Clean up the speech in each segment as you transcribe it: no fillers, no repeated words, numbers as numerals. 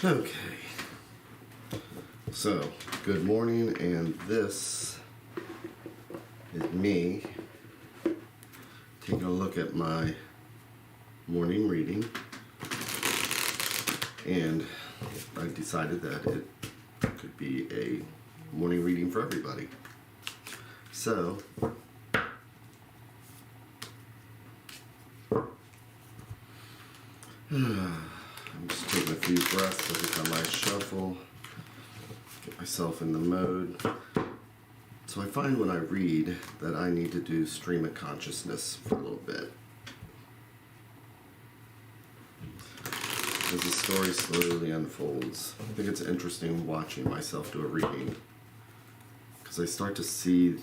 Okay, so good morning, and this is me taking a look at my morning reading, and I decided that it could be a morning reading for everybody. So I'm just taking a few breaths every time I shuffle, get myself in the mode. So I find when I read that I need to do stream of consciousness for a little bit. As the story slowly unfolds, I think it's interesting watching myself do a reading, because I start to see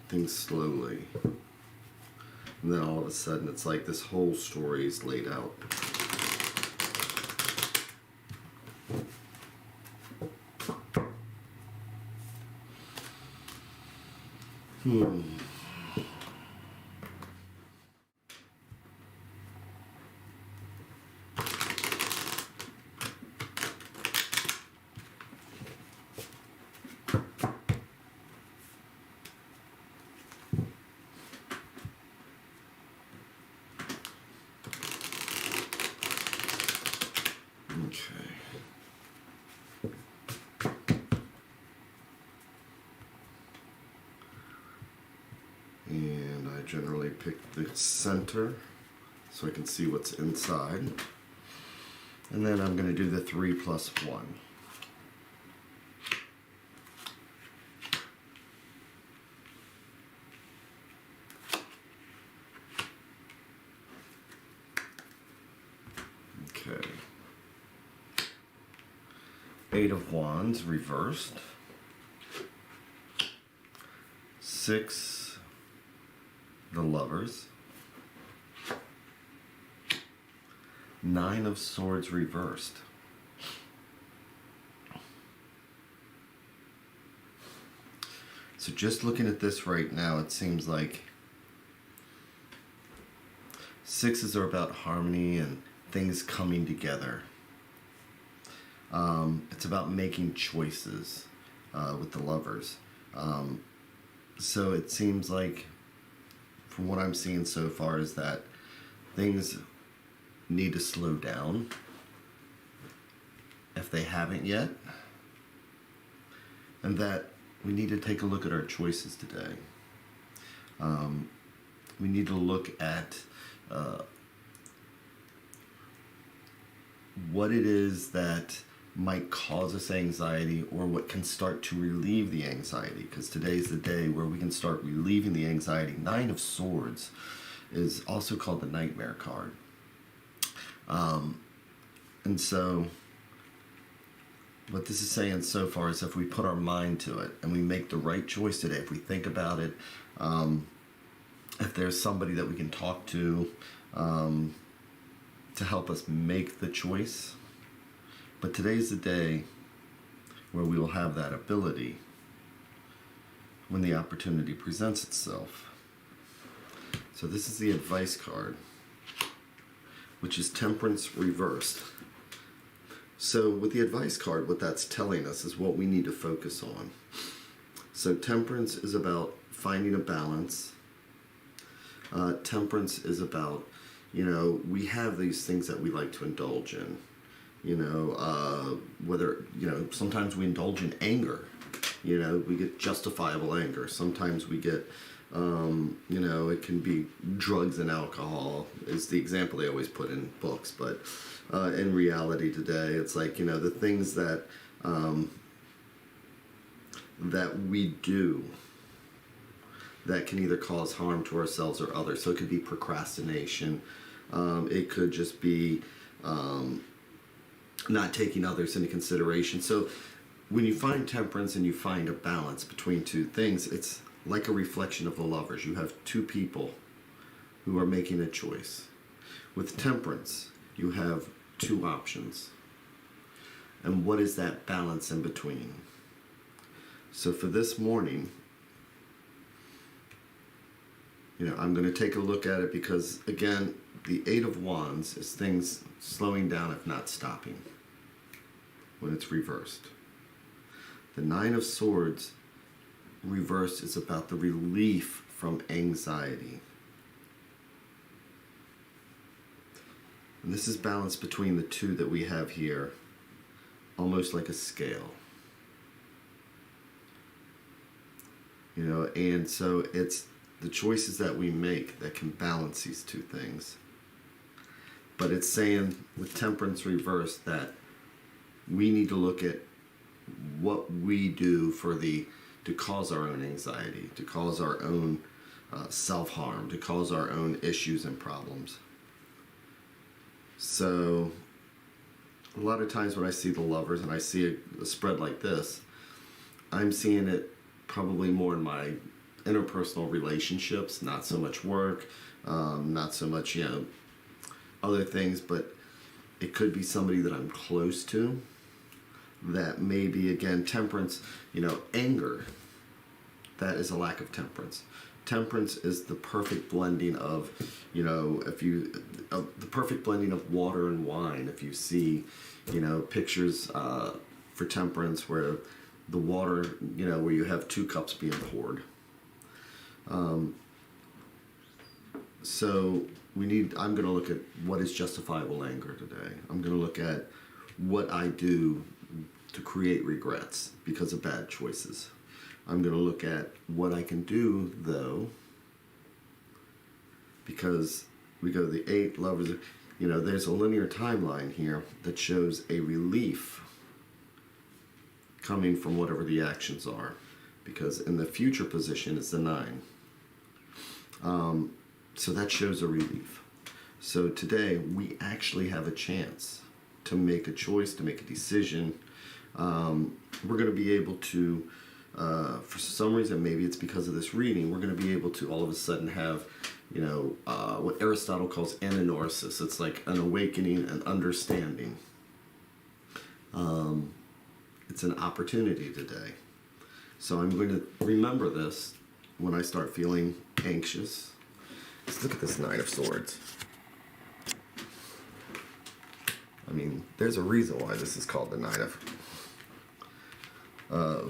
things slowly. And then all of a sudden it's like this whole story is laid out. Okay. And I generally pick the center so I can see what's inside. And then I'm going to do the 3 plus 1. Okay. 8 of Wands reversed. 6, the Lovers. 9 of Swords reversed. So just looking at this right now, it seems like 6s are about harmony and things coming together. It's about making choices with the Lovers. So it seems like, from what I'm seeing so far, is that things need to slow down if they haven't yet, and that we need to take a look at our choices today. We need to look at what it is that might cause us anxiety, or what can start to relieve the anxiety, because today's the day where we can start relieving the anxiety. 9 of Swords is also called the Nightmare card. And so what this is saying so far is, if we put our mind to it and we make the right choice today, if we think about it, if there's somebody that we can talk to help us make the choice. But today's the day where we will have that ability when the opportunity presents itself. So this is the advice card, which is Temperance reversed. So with the advice card, what that's telling us is what we need to focus on. So Temperance is about finding a balance. Temperance is about, we have these things that we like to indulge in. Whether, sometimes we indulge in anger. We get justifiable anger. Sometimes we get, it can be drugs and alcohol is the example they always put in books. But in reality today, it's like, the things that that we do that can either cause harm to ourselves or others. So it could be procrastination. It could just be not taking others into consideration. So when you find temperance and you find a balance between two things, it's like a reflection of the Lovers. You have two people who are making a choice. With temperance, you have two options. And what is that balance in between? So for this morning, I'm going to take a look at it, because, again, the 8 of Wands is things slowing down, if not stopping. when it's reversed. The Nine of Swords reversed is about the relief from anxiety. And this is balanced between the two that we have here, almost like a scale. You know, and so it's the choices that we make that can balance these two things. But it's saying with Temperance reversed that we need to look at what we do to cause our own anxiety, to cause our own self-harm, to cause our own issues and problems. So a lot of times when I see the Lovers and I see a spread like this, I'm seeing it probably more in my interpersonal relationships, not so much work, not so much, other things, but it could be somebody that I'm close to that maybe, again, temperance, anger, that is a lack of temperance. Temperance is the perfect blending of, the perfect blending of water and wine. If you see, pictures for temperance where the water, where you have 2 cups being poured. So I'm going to look at what is justifiable anger today. I'm going to look at what I do to create regrets because of bad choices. I'm going to look at what I can do, though, because we go to the 8 Lovers. There's a linear timeline here that shows a relief coming from whatever the actions are, because in the future position is the 9. So that shows a relief. So today we actually have a chance to make a choice, to make a decision. We're going to be able to, for some reason, maybe it's because of this reading, we're going to be able to all of a sudden have, what Aristotle calls anagnosis. It's like an awakening, an understanding. It's an opportunity today. So I'm going to remember this when I start feeling anxious. Let's look at this Nine of Swords. I mean, there's a reason why this is called the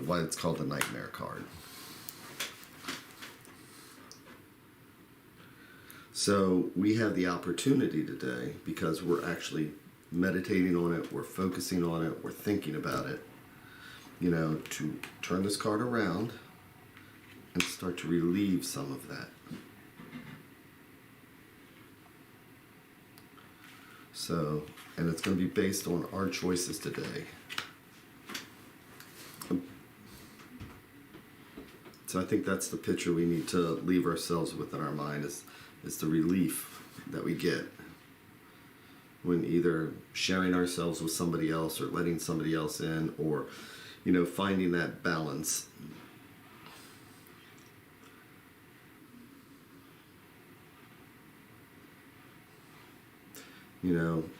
why it's called the Nightmare card. So we have the opportunity today, because we're actually meditating on it, we're focusing on it, we're thinking about it, to turn this card around and start to relieve some of that. So, and it's going to be based on our choices today. So I think that's the picture we need to leave ourselves with in our mind is the relief that we get when either sharing ourselves with somebody else or letting somebody else in, or, finding that balance.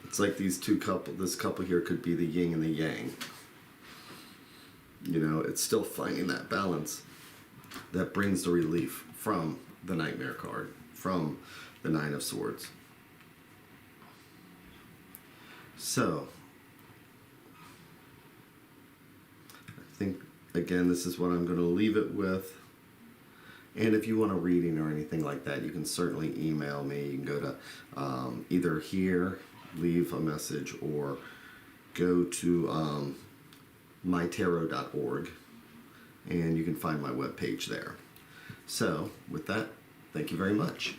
It's like this couple here could be the yin and the yang. It's still finding that balance that brings the relief from the Nightmare card, from the Nine of Swords. So, I think, again, this is what I'm going to leave it with. And if you want a reading or anything like that, you can certainly email me. You can go to either here, leave a message, or go to MyTarot.org, and you can find my webpage there. So, with that, thank you very much.